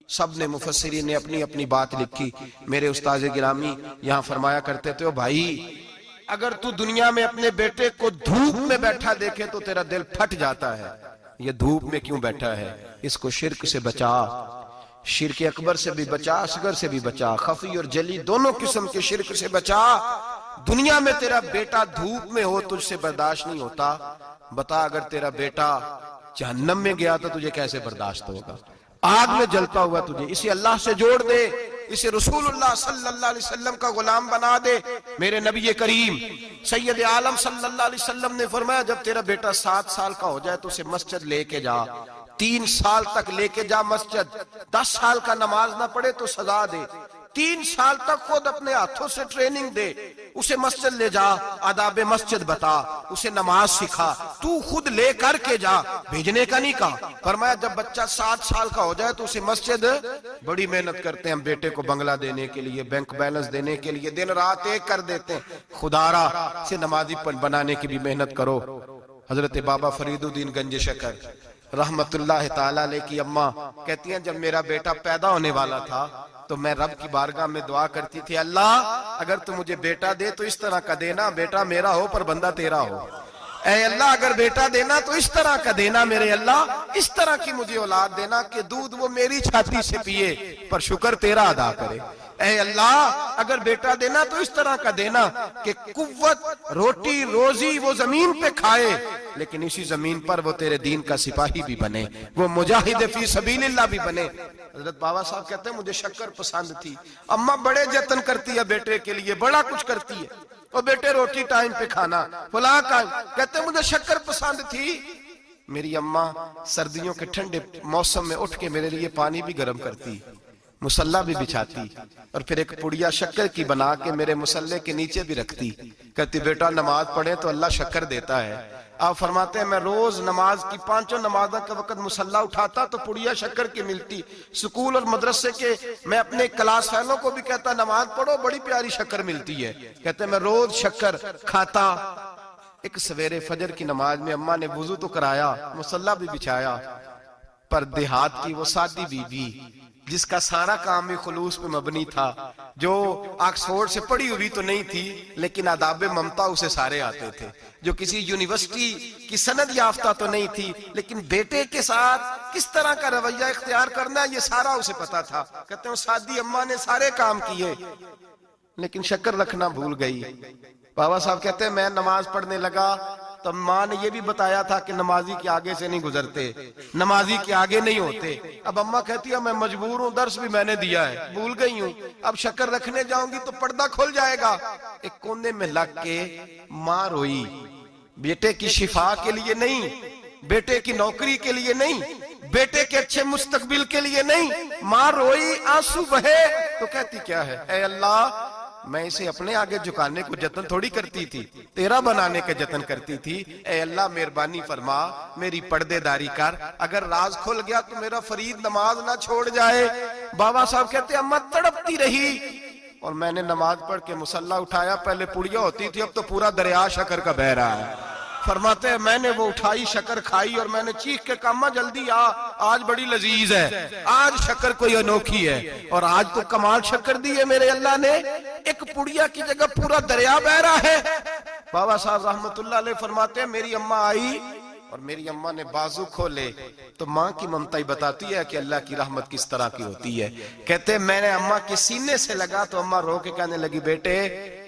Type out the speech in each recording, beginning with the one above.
सब ने मुफस्सिरीन ने अपनी अपनी बात लिखी। मेरे उस्ताद गिरामी यहाँ फरमाया करते थे, ओ भाई अगर तू दुनिया में अपने बेटे को धूप में बैठा देखे तो तेरा दिल फट जाता है, ये धूप में क्यों बैठा है, इसको शिर्क से बचा, शिर्क अकबर से भी बचा, असगर से भी बचा, खफी और जली दोनों किस्म के शिर्क से बचा। दुनिया में तेरा बेटा धूप में हो तुझसे बर्दाश्त नहीं होता, बता अगर तेरा बेटा जहन्नम में गया तो तुझे कैसे बर्दाश्त होगा, आग में जलता हुआ तुझे। इसे अल्लाह से जोड़ दे, इसे रसूलुल्लाह सल्लल्लाहु अलैहि वसल्लम का गुलाम बना दे। मेरे नबी करीम सैयद आलम सल्लल्लाहु अलैहि वसल्लम ने फरमाया, जब तेरा बेटा 7 साल का हो जाए तो उसे मस्जिद लेके जा, 3 साल तक लेके जा मस्जिद, 10 साल का नमाज ना पढ़े तो सजा दे, 3 साल तक खुद अपने हाथों से ट्रेनिंग दे, उसे मस्जिद ले जा, आदाब मस्जिद बता, उसे नमाज सिखा, तू खुद ले करके जा, भेजने का नहीं कहा। फरमाया जब बच्चा 7 साल का हो जाए तो उसे मस्जिद, बड़ी मेहनत करते हैं हम बेटे को बंगला देने के लिए, बैंक बैलेंस देने के लिए, दिन रात एक कर देते हैं, खुदारा से नमाजी बनाने की भी मेहनत करो। हजरत बाबा फरीदुद्दीन गंज शकर रहमतुल्लाह ताला अलैह की अम्मा कहती हैं, जब मेरा बेटा पैदा होने वाला था तो मैं रब की बारगाह में दुआ करती थी, अल्लाह अगर तू मुझे बेटा दे तो इस तरह का देना, बेटा मेरा हो पर बंदा तेरा हो। ऐ अल्लाह अगर बेटा देना तो इस तरह का देना, मेरे अल्लाह इस तरह की मुझे औलाद देना कि दूध वो मेरी छाती से पिए पर शुक्र तेरा अदा करे। ऐ अल्लाह अगर बेटा देना तो इस तरह का देना कि कुव्वत रोटी रोजी वो जमीन पे खाए लेकिन इसी जमीन पर वो तेरे दीन का सिपाही भी बने, वो मुजाहिद फी सबीलिल्लाह भी बने। हजरत बाबा साहब कहते हैं मुझे शक्कर पसंद थी, अम्मा बड़े जतन करती है बेटे के लिए, बड़ा कुछ करती है, और बेटे रोटी टाइम पे खाना फला का, कहते हैं मुझे शक्कर पसंद थी। मेरी अम्मा सर्दियों के ठंडे मौसम में उठ के मेरे लिए पानी भी गर्म करती, मुसल्ला भी बिछाती और फिर एक पुड़िया शक्कर की बना के मेरे मुसल्ले के नीचे भी रखती, कहती बेटा नमाज पढ़े तो अल्लाह शक्कर देता है। आप फरमाते हैं मैं रोज नमाज की 5 नमाजों के वक्त मुसल्ला उठाता तो पुड़िया शक्कर की मिलती। स्कूल और मदरसे के मैं अपने क्लास फेलो को भी कहता नमाज पढ़ो बड़ी प्यारी शक्कर मिलती है, कहते मैं रोज शक्कर खाता। एक सवेरे फजर की नमाज में अम्मा ने वुजू तो कराया, मुसल्ला भी बिछाया, पर देहात की वो सादी बीबी जिसका सारा काम ही खुलूस पे मबनी था, जो ऑक्सफोर्ड से पढ़ी हुई तो नहीं थी लेकिन आदाब ममता उसे सारे आते थे, जो किसी यूनिवर्सिटी की सनद याफ्ता तो नहीं थी लेकिन बेटे के साथ किस तरह का रवैया इख्तियार करना ये सारा उसे पता था। कहते हैं सादी अम्मा ने सारे काम किए लेकिन शक्कर रखना भूल गई। बाबा साहब कहते हैं मैं नमाज पढ़ने लगा तो माँ ने ये भी बताया था कि नमाजी के आगे से नहीं गुजरते, नमाजी के आगे नहीं होते। अब अम्मा कहती है मैं मजबूर हूँ, दर्स भी मैंने दिया है, भूल गई हूँ, अब शक्कर रखने जाऊंगी तो पर्दा खुल जाएगा। एक कोने में लग के माँ रोई, बेटे की शिफा के लिए नहीं, बेटे की नौकरी के लिए नहीं, बेटे के अच्छे मुस्तकबिल के लिए नहीं, माँ रोई, आंसू बहे तो कहती क्या है, ऐ अल्लाह मैं इसे अपने आगे झुकाने को जतन थोड़ी करती थी, तेरा बनाने का जतन करती थी। ऐ अल्लाह मेहरबानी फरमा, मेरी पर्देदारी कर, अगर राज खुल गया तो मेरा फरीद नमाज ना छोड़ जाए। बाबा साहब कहते अम्मा तड़पती रही और मैंने नमाज पढ़ के मुसल्ला उठाया, पहले पुड़िया होती थी अब तो पूरा दरिया शक्कर का बह रहा है। फरमाते हैं मैंने वो उठाई शक्कर खाई और मैंने चीख के कहा अम्मा जल्दी आ, आज बड़ी लजीज है, आज शक्कर कोई अनोखी है, और आज तो कमाल शक्कर दी है मेरे अल्लाह ने, एक पुड़िया की जगह पूरा दरिया बह रहा है। बाबा साहब रहमतुल्लाह अलैह फरमाते हैं मेरी अम्मा आई और मेरी अम्मा ने बाजू खोले तो माँ की ममता ही बताती है कि अल्लाह की रहमत किस तरह की होती है। कहते मैंने अम्मा के सीने से लगा तो अम्मा रो के कहने लगी बेटे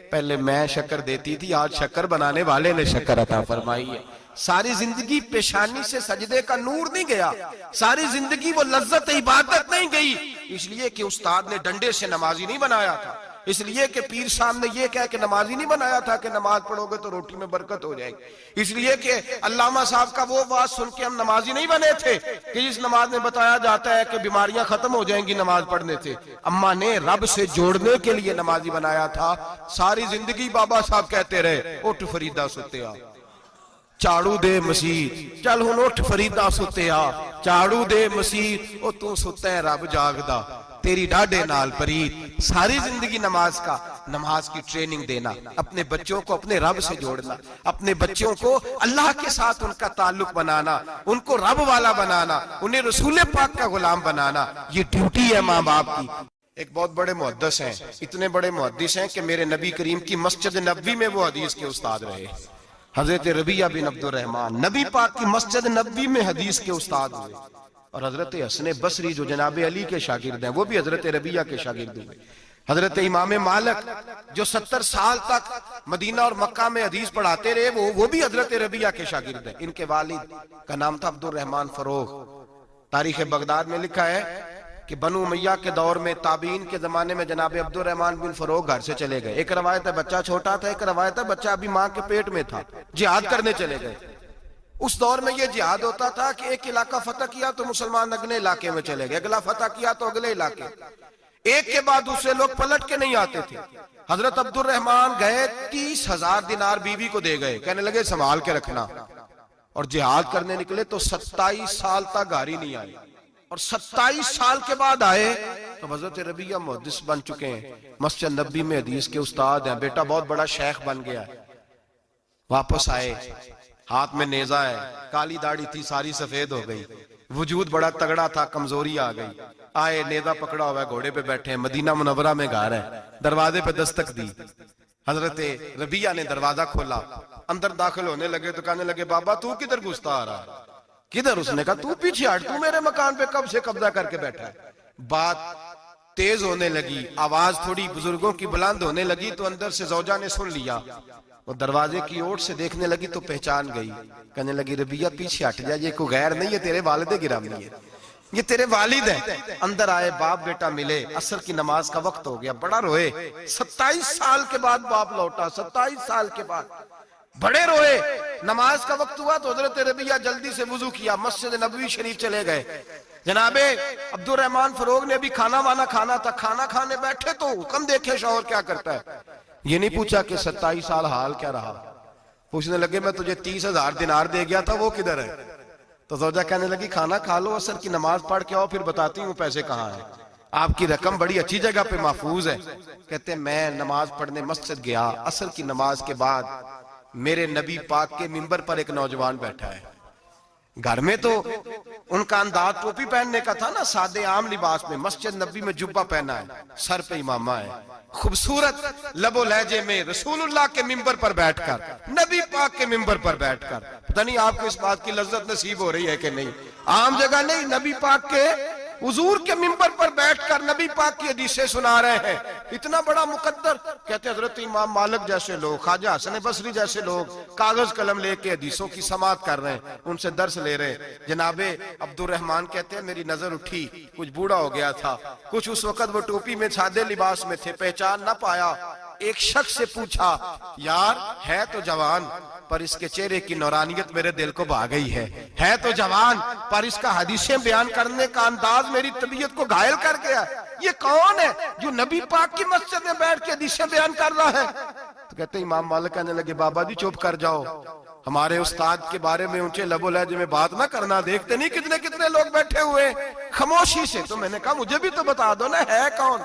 पहले मैं शक्कर देती थी, आज शक्कर बनाने वाले ने शक्कर अता फरमाई है। सारी जिंदगी पेशानी से सजदे का नूर नहीं गया, सारी जिंदगी वो लज्जत इबादत नहीं गई, इसलिए कि उस्ताद ने डंडे से नमाजी नहीं बनाया था, इसलिए कि पीर साहब ने ये कह के नमाजी नहीं बनाया था कि नमाज पढ़ोगे तो रोटी में बरकत हो जाएगी, इसलिए कि अल्लामा साहब का वो बात सुन के हम नमाजी नहीं बने थे कि जिस नमाज में बताया जाता है कि बीमारियां खत्म हो जाएंगी नमाज पढ़ने से। अम्मा ने रब से जोड़ने के लिए नमाजी बनाया था। सारी जिंदगी बाबा साहब कहते रहे उठ फरीदा सुत्या झाड़ू दे मसीह, चल हुण उठ फरीदा सुत्या झाड़ू दे मसीह, ओ तू सुत्ता है रब जागदा, तेरी डाडे नाल परीत। सारी जिंदगी नमाज की ट्रेनिंग देना, अपने बच्चों को अपने रब से जोड़ना, अपने बच्चों को अल्लाह के साथ उनका ताल्लुक बनाना, उनको रब वाला बनाना, उन्हें रसूल पाक का गुलाम बनाना, ये ड्यूटी है माँ बाप की। एक बहुत बड़े मुहद्दिस हैं, इतने बड़े मुहद्दिस हैं कि मेरे नबी करीम की मस्जिद नबवी में वो हदीस के उस्ताद रहे। हजरत रबिया बिन अब्दुर रहमान नबी पाक की मस्जिद नबवी में हदीस के उस्ताद हुए। और हजरत हसन बसरी जो जनाब अली के शागिर्द हैं, वो भी हजरत रबिया के शागिर्द हुए। हजरत इमाम मालिक जो 70 साल तक मदीना और मक्का में हदीस पढ़ाते रहे, वो भी हजरत रबिया के शागिर्द हैं। इनके वालिद का नाम था अब्दुर रहमान फरोग। तारीख बगदाद में लिखा है कि बनु उमैया के दौर में, ताबीन के जमाने में जनाब अब्दुर रहमान बिन फरोग घर से चले गए। एक रवायत है बच्चा छोटा था, एक रवायत है बच्चा अभी माँ के पेट में था, जिहाद करने चले गए। उस दौर में यह जिहाद होता था कि एक इलाका फतह किया तो मुसलमान अगले इलाके में चले गए, अगला फतह किया तो अगले इलाके, एक के बाद दूसरे लोग पलट के नहीं आते थे। हजरत अब्दुर रहमान गए, 30,000 दिनार बीवी को दे गए, कहने लगे संभाल के रखना। और जिहाद करने निकले तो 27 साल तक घर ही नहीं आए, और 27 साल के बाद आए तो हजरत रबिया मुहद्दिस बन चुके हैं, मस्जिद नबी में हदीस के उस्ताद हैं, बेटा बहुत बड़ा शेख बन गया। वापस आए, हाथ में नेजा है, काली दाढ़ी थी सारी सफेद हो गई, वजूद बड़ा तगड़ा था, कमजोरी आ गई। आए, नेजा पकड़ा हुआ है, घोड़े पे बैठे हैं, मदीना मुनव्वरा में घर है, दरवाजे पे दस्तक दी। हजरत रबिया ने दरवाजा खोला, अंदर दाखिल होने लगे तो कहने लगे बाबा तू किधर घुसता आ रहा है? किधर? उसने कहा तू पीछे हट, तू मेरे मकान पे कब से कब्जा करके बैठा है। बात तेज होने लगी, आवाज थोड़ी बुजुर्गों की बुलंद होने लगी तो अंदर से जौजा ने सुन लिया। वो दरवाजे की ओर से देखने लगी तो पहचान गई, कहने लगी रबिया पीछे हट जा, ये कोई गैर नहीं है, तेरे वालिद गिरामी है, ये तेरे वालिद है। अंदर आए, बाप बेटा मिले, असर की नमाज का वक्त हो गया, बड़ा रोए। 27 साल के बाद बाप लौटा, 27 साल के बाद बड़े रोए। नमाज का वक्त हुआ तो हजरत रबिया जल्दी से वुजू किया, मस्जिद नबवी शरीफ चले गए। जनाबे अब्दुर रहमान फरोग ने भी खाना वाना खाना था, खाना खाने बैठे तो हुक्म देखे शौहर क्या करता है। ये नहीं पूछा कि 27 साल हाल क्या रहा, पूछने लगे मैं तुझे 30,000 दिनार दे गया था, वो किधर है? तो जोजा कहने लगी खाना खा लो, असर की नमाज पढ़ के आओ, फिर बताती हूँ पैसे कहाँ है, आपकी रकम बड़ी अच्छी जगह पे महफूज है। कहते मैं नमाज पढ़ने मस्जिद गया, असर की नमाज के बाद मेरे नबी पाक के मिंबर पर एक नौजवान बैठा है। घर में तो उनका अंदाज टोपी पहनने का था ना, सादे आम लिबास में, मस्जिद नबी में जुब्बा पहना है, सर पे इमामा है, खूबसूरत लबो लहजे में रसूलुल्लाह के मिंबर पर बैठकर, नबी पाक के मिंबर पर बैठकर, पता नहीं आपको इस बात की लज्जत नसीब हो रही है कि नहीं, आम जगह नहीं, नबी पाक के हुजूर के मिंबर पर बैठकर नबी पाक की हदीसें सुना रहे हैं, इतना बड़ा मुकद्दर। कहते हजरत इमाम मालिक जैसे लोग, ख्वाजा हसन बसरी जैसे लोग कागज कलम लेके हदीसों की समाअत कर रहे हैं, उनसे दर्स ले रहे हैं। जनाबे अब्दुर रहमान कहते हैं मेरी नजर उठी, कुछ बूढ़ा हो गया था, कुछ उस वक्त वो टोपी में सादे लिबास में थे, पहचान ना पाया। एक शख्स से पूछा यार है तो जवान पर इसके चेहरे की नौरानियत मेरे दिल को भा गई है तो जवान पर इसका हदीसें बयान करने का अंदाज मेरी तबीयत को घायल कर गया। ये कौन है जो नबी पाक की मस्जिद में बैठ के हदीसें बयान कर रहा है? तो कहते इमाम मालिक कहने लगे बाबा जी चुप कर जाओ, हमारे उस्ताद के बारे में ऊंचे लबो लहजे में बात ना करना, देखते नहीं कितने कितने लोग बैठे हुए खामोशी से। तो मैंने कहा मुझे भी तो बता दो ना है कौन?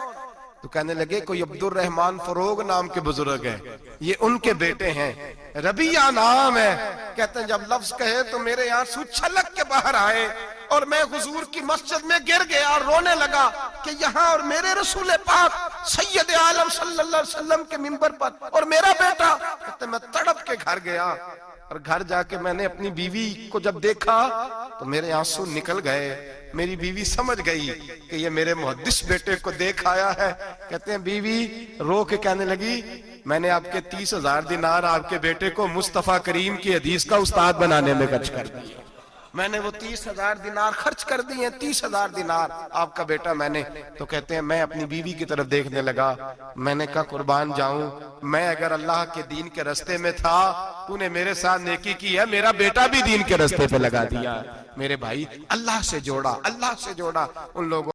तो कहने लगे कोई अब्दुर रहमान फरोग नाम के बुजुर्ग हैं, ये उनके बेटे हैं, रबिया नाम है। कहते हैं जब लफ्ज कहे तो मेरे आंसू छलक के बाहर आए और मैं हुजूर की मस्जिद में गिर गया और रोने लगा कि यहाँ और मेरे रसूल पाक सैयद आलम सल्लल्लाहु अलैहि वसल्लम के मिंबर पर और मेरा बेटा। कहते मैं तड़प के घर गया और घर जाके मैंने अपनी बीवी को जब देखा तो मेरे आंसू निकल गए। मेरी बीवी समझ गई कि ये मेरे मुहद्दिस बेटे को देख आया है। कहते हैं बीवी रो के कहने लगी मैंने आपके 30,000 दिनार आपके बेटे को मुस्तफा करीम की हदीस का उस्ताद बनाने में खर्च कर दिए। मैंने वो 30,000 दिनार खर्च कर दिए, 30,000 दिनार आपका बेटा मैंने। तो कहते हैं मैं अपनी बीवी की तरफ देखने लगा, मैंने कहा कुर्बान जाऊं, मैं अगर अल्लाह के दीन के रास्ते में था, तूने मेरे साथ नेकी की है, मेरा बेटा भी दीन के रास्ते पे लगा दिया। मेरे भाई अल्लाह से जोड़ा, अल्लाह से जोड़ा उन लोगों